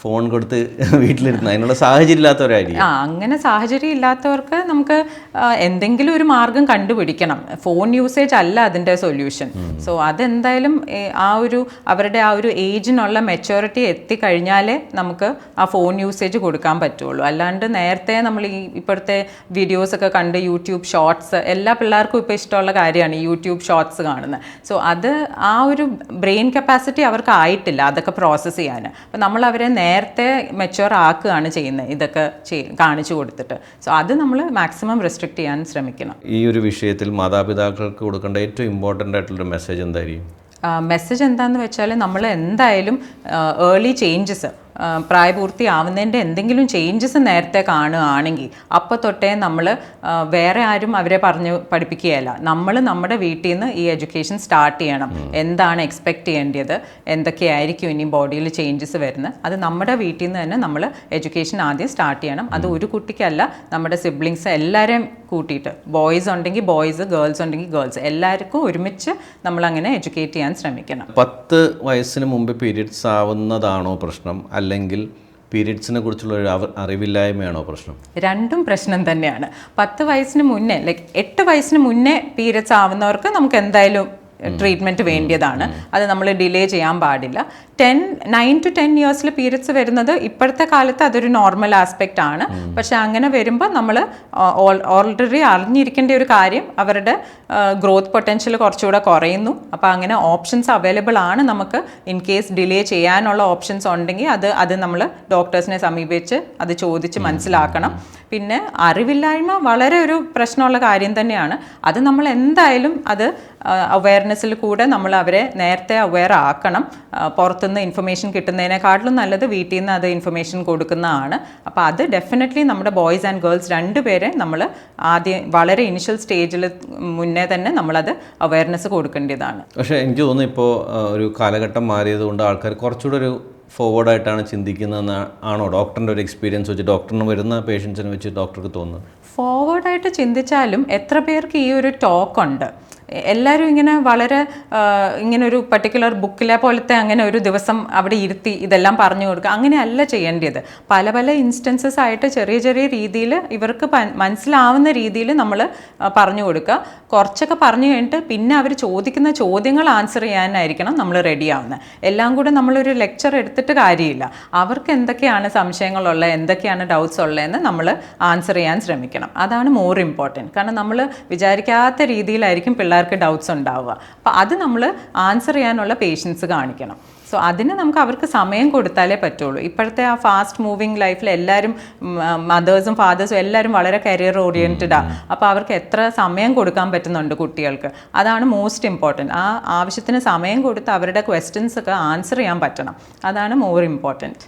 ഫോൺ കൊടുത്ത് വീട്ടിലിരുന്ന് അതിനുള്ള സാഹചര്യം ഇല്ലാത്തവരായിരിക്കും. അങ്ങനെ സാഹചര്യം ഇല്ലാത്തവർക്ക് നമുക്ക് എന്തെങ്കിലും ഒരു മാർഗം കണ്ടുപിടിക്കണം. ഫോൺ യൂസേജ് അല്ല അതിൻ്റെ സൊല്യൂഷൻ. സോ അതെന്തായാലും അവരുടെ ആ ഒരു ഏജിനുള്ള മെച്ചോറിറ്റി എത്തിക്കഴിഞ്ഞാലേ നമുക്ക് ആ ഫോൺ യൂസേജ് കൊടുക്കാൻ പറ്റുള്ളൂ. അല്ലാണ്ട് നേരത്തെ നമ്മൾ ഈ ഇപ്പോഴത്തെ വീഡിയോസൊക്കെ കണ്ട് യൂട്യൂബ് ഷോർട്സ്, എല്ലാ പിള്ളേർക്കും ഇപ്പോൾ ഇഷ്ടമുള്ള കാര്യമാണ് ഈ യൂട്യൂബ് ഷോർട്സ് കാണുന്നത്. സോ അത് ആ ഒരു ബ്രെയിൻ കപ്പാസിറ്റി അവർക്ക് ആയിട്ടില്ല അതൊക്കെ പ്രോസസ്സ് ചെയ്യാൻ. അപ്പം നമ്മൾ അവരെ നേരത്തെ മെച്ചുവർ ആക്കുകയാണ് ചെയ്യുന്നത് ഇതൊക്കെ കാണിച്ചു കൊടുത്തിട്ട്. സോ അത് നമ്മൾ മാക്സിമം റെസ്ട്രിക്ട് ചെയ്യാൻ ശ്രമിക്കണം. ഈ ഒരു വിഷയത്തിൽ മാതാപിതാക്കൾക്ക് കൊടുക്കേണ്ട ഏറ്റവും ഇമ്പോർട്ടൻ്റ് ആയിട്ടുള്ളൊരു മെസ്സേജ് എന്തായിരിക്കും? മെസ്സേജ് എന്താണെന്ന് വെച്ചാൽ നമ്മൾ എന്തായാലും ഏർലി ചേഞ്ചസ്, പ്രായപൂർത്തിയാവുന്നതിൻ്റെ എന്തെങ്കിലും ചേഞ്ചസ് നേരത്തെ കാണുകയാണെങ്കിൽ അപ്പോൾ തൊട്ടേ നമ്മൾ വേറെ ആരും അവരെ പഠിപ്പിക്കുകയല്ല. നമ്മൾ നമ്മുടെ വീട്ടിൽ നിന്ന് ഈ എഡ്യൂക്കേഷൻ സ്റ്റാർട്ട് ചെയ്യണം. എന്താണ് എക്സ്പെക്റ്റ് ചെയ്യേണ്ടത്, എന്തൊക്കെയായിരിക്കും ഇനി ബോഡിയിൽ ചേഞ്ചസ് വരുന്നത്, അത് നമ്മുടെ വീട്ടിൽ നിന്ന് തന്നെ നമ്മൾ എഡ്യൂക്കേഷൻ ആദ്യം സ്റ്റാർട്ട് ചെയ്യണം. അത് ഒരു കുട്ടിക്കല്ല, നമ്മുടെ സിബ്ലിങ്സ് എല്ലാവരെയും കൂട്ടിയിട്ട്, ബോയ്സ് ഉണ്ടെങ്കിൽ ബോയ്സ്, ഗേൾസ് ഉണ്ടെങ്കിൽ ഗേൾസ്, എല്ലാവർക്കും ഒരുമിച്ച് നമ്മളങ്ങനെ എഡ്യൂക്കേറ്റ് ചെയ്യാൻ ശ്രമിക്കണം. 10 വയസ്സിന് മുമ്പ് പീരിയഡ്സ് ആവുന്നതാണോ പ്രശ്നം, അല്ലെങ്കിൽ പീരിയഡ്സിനെ കുറിച്ചുള്ള ഒരു അറിവില്ലായ്മയാണോ പ്രശ്നം? രണ്ടും പ്രശ്നം തന്നെയാണ്. 10 വയസ്സിന് മുന്നേ, ലൈക്ക് 8 വയസ്സിന് മുന്നേ പീരിയഡ്സ് ആവുന്നവർക്ക് നമുക്ക് എന്തായാലും ട്രീറ്റ്മെൻറ്റ് വേണ്ടിയതാണ്. അത് നമ്മൾ ഡിലേ ചെയ്യാൻ പാടില്ല. 9 to 10 ഇയേഴ്സിൽ പീരിയഡ്സ് വരുന്നത് ഇപ്പോഴത്തെ കാലത്ത് അതൊരു നോർമൽ ആസ്പെക്റ്റ് ആണ്. പക്ഷെ അങ്ങനെ വരുമ്പോൾ നമ്മൾ ഓൾറെഡി അറിഞ്ഞിരിക്കേണ്ട ഒരു കാര്യം, അവരുടെ ഗ്രോത്ത് പൊട്ടൻഷ്യൽ കുറച്ചുകൂടെ കുറയുന്നു. അപ്പോൾ അങ്ങനെ ഓപ്ഷൻസ് അവൈലബിൾ ആണ് നമുക്ക്. ഇൻ കേസ് ഡിലേ ചെയ്യാനുള്ള ഓപ്ഷൻസ് ഉണ്ടെങ്കിൽ അത് നമ്മൾ ഡോക്ടേഴ്സിനെ സമീപിച്ച് അത് ചോദിച്ച് മനസ്സിലാക്കണം. പിന്നെ അറിവില്ലായ്മ വളരെ ഒരു പ്രശ്നമുള്ള കാര്യം തന്നെയാണ്. അത് നമ്മൾ എന്തായാലും അത് അവയർനെസ്സിൽ കൂടെ നമ്മൾ അവരെ നേരത്തെ അവെയർ ആക്കണം. പുറത്തുനിന്ന് ഇൻഫർമേഷൻ കിട്ടുന്നതിനെക്കാട്ടിലും നല്ലത് വീട്ടിൽ നിന്ന് അത് ഇൻഫർമേഷൻ കൊടുക്കുന്നതാണ്. അപ്പോൾ അത് ഡെഫിനറ്റ്ലി നമ്മുടെ ബോയ്സ് ആൻഡ് ഗേൾസ് രണ്ടുപേരെ നമ്മൾ ആദ്യം വളരെ ഇനിഷ്യൽ സ്റ്റേജിൽ മുന്നേ തന്നെ നമ്മളത് അവയർനെസ് കൊടുക്കേണ്ടതാണ്. പക്ഷേ എനിക്ക് തോന്നുന്നു ഇപ്പോൾ ഒരു കാലഘട്ടം മാറിയത് കൊണ്ട് ആൾക്കാർ കുറച്ചുകൂടെ ഒരു ഫോർവേഡായിട്ടാണ് ചിന്തിക്കുന്നതെന്ന് ആണോ ഡോക്ടറിൻ്റെ ഒരു എക്സ്പീരിയൻസ് വെച്ച്, ഡോക്ടറിന് വരുന്ന പേഷ്യൻസിനെ വെച്ച് ഡോക്ടർക്ക് തോന്നുന്നത്? ഫോർവേഡായിട്ട് ചിന്തിച്ചാലും എത്ര പേർക്ക് ഈ ഒരു ടോക്കുണ്ട്? എല്ലാവരും ഇങ്ങനെ വളരെ ഇങ്ങനെ ഒരു പർട്ടിക്കുലർ ബുക്കിലെ പോലത്തെ അങ്ങനെ ഒരു ദിവസം അവിടെ ഇരുത്തി ഇതെല്ലാം പറഞ്ഞു കൊടുക്കുക, അങ്ങനെയല്ല ചെയ്യേണ്ടത്. പല പല ഇൻസ്റ്റൻസസ് ആയിട്ട് ചെറിയ ചെറിയ രീതിയിൽ ഇവർക്ക് മനസ്സിലാവുന്ന രീതിയിൽ നമ്മൾ പറഞ്ഞു കൊടുക്കുക. കുറച്ചൊക്കെ പറഞ്ഞു കഴിഞ്ഞിട്ട് പിന്നെ അവർ ചോദിക്കുന്ന ചോദ്യങ്ങൾ ആൻസർ ചെയ്യാനായിരിക്കണം നമ്മൾ റെഡി ആവുന്നത്. എല്ലാം കൂടെ നമ്മളൊരു ലെക്ചർ എടുത്തിട്ട് കാര്യമില്ല. അവർക്ക് എന്തൊക്കെയാണ് സംശയങ്ങളുള്ളത്, എന്തൊക്കെയാണ് ഡൗട്ട്സ് ഉള്ളതെന്ന് നമ്മൾ ആൻസർ ചെയ്യാൻ ശ്രമിക്കണം. അതാണ് മോർ ഇമ്പോർട്ടൻറ്റ്. കാരണം നമ്മൾ വിചാരിക്കാത്ത രീതിയിലായിരിക്കും പിള്ളേർക്ക് ഡൗട്ട്സ് ഉണ്ടാവുക. അപ്പോൾ അത് നമ്മൾ ആൻസർ ചെയ്യാനുള്ള പേഷ്യൻസ് കാണിക്കണം. സോ അതിന് നമുക്ക് അവർക്ക് സമയം കൊടുത്താലേ പറ്റുള്ളൂ. ഇപ്പോഴത്തെ ആ ഫാസ്റ്റ് മൂവിങ് ലൈഫിൽ എല്ലാവരും മദേഴ്സും ഫാദേഴ്സും എല്ലാവരും വളരെ കരിയർ ഓറിയൻറ്റഡാണ്. അപ്പോൾ അവർക്ക് എത്ര സമയം കൊടുക്കാൻ പറ്റുന്നുണ്ട് കുട്ടികൾക്ക്, അതാണ് മോസ്റ്റ് ഇമ്പോർട്ടൻറ്റ്. ആ ആവശ്യത്തിന് സമയം കൊടുത്ത് അവരുടെ ക്വസ്റ്റ്യൻസ് ഒക്കെ ആൻസർ ചെയ്യാൻ പറ്റണം. അതാണ് മോർ ഇമ്പോർട്ടൻറ്റ്.